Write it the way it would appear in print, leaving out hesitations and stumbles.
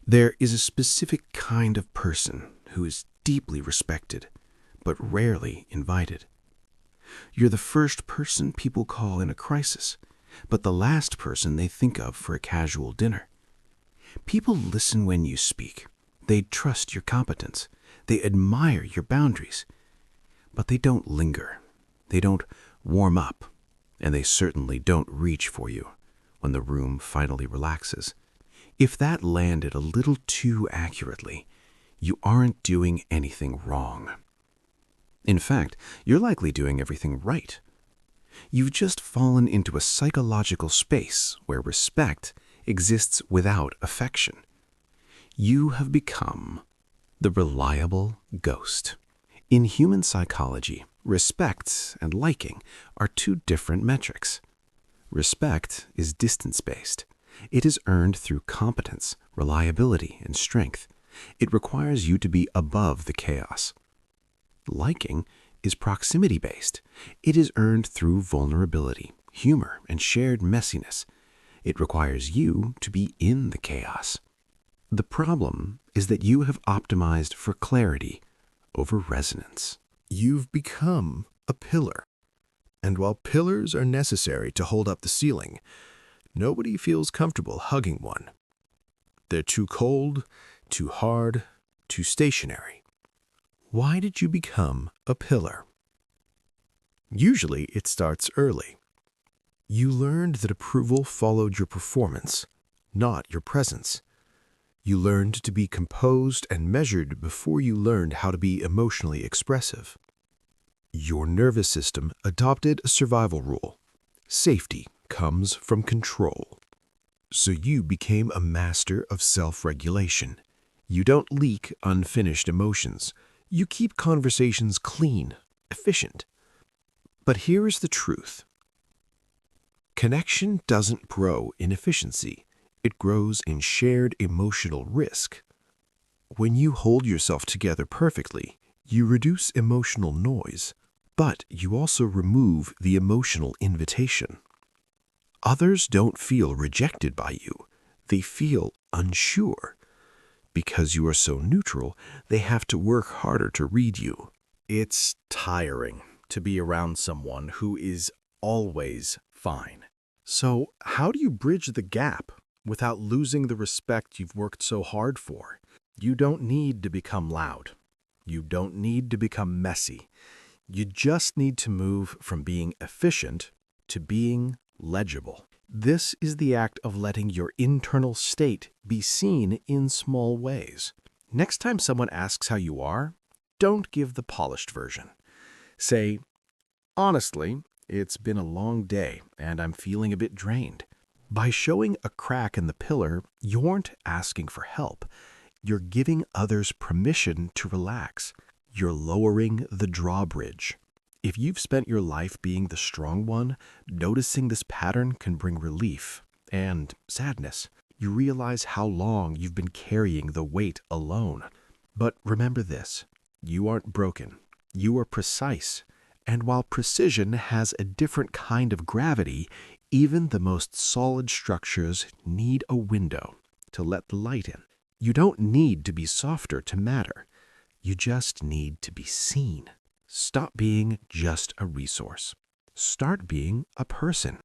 There is a specific kind of person who is deeply respected, but rarely invited. You're the first person people call in a crisis, but the last person they think of for a casual dinner. People listen when you speak. They trust your competence. They admire your boundaries. But they don't linger. They don't warm up. And they certainly don't reach for you when the room finally relaxes. If that landed a little too accurately, you aren't doing anything wrong. In fact, you're likely doing everything right. You've just fallen into a psychological space where respect exists without affection. You have become the reliable ghost. In human psychology, respect and liking are two different metrics. Respect is distance-based. It is earned through competence, reliability, and strength. It requires you to be above the chaos. Liking is proximity-based. It is earned through vulnerability, humor, and shared messiness. It requires you to be in the chaos. The problem is that you have optimized for clarity over resonance. You've become a pillar. And while pillars are necessary to hold up the ceiling, nobody feels comfortable hugging one. They're too cold, too hard, too stationary. Why did you become a pillar? Usually it starts early. You learned that approval followed your performance, not your presence. You learned to be composed and measured before you learned how to be emotionally expressive. Your nervous system adopted a survival rule. Safety comes from control. So you became a master of self-regulation. You don't leak unfinished emotions. You keep conversations clean, efficient. But here is the truth. Connection doesn't grow in efficiency. It grows in shared emotional risk. When you hold yourself together perfectly, you reduce emotional noise, but you also remove the emotional invitation. Others don't feel rejected by you. They feel unsure. Because you are so neutral, they have to work harder to read you. It's tiring to be around someone who is always fine. So how do you bridge the gap without losing the respect you've worked so hard for? You don't need to become loud. You don't need to become messy. You just need to move from being efficient to being legible. This is the act of letting your internal state be seen in small ways. Next time someone asks how you are, don't give the polished version. Say, honestly, it's been a long day and I'm feeling a bit drained. By showing a crack in the pillar, you aren't asking for help. You're giving others permission to relax. You're lowering the drawbridge. If you've spent your life being the strong one, noticing this pattern can bring relief and sadness. You realize how long you've been carrying the weight alone. But remember this, you aren't broken. You are precise. And while precision has a different kind of gravity, even the most solid structures need a window to let the light in. You don't need to be softer to matter. You just need to be seen. Stop being just a resource. Start being a person.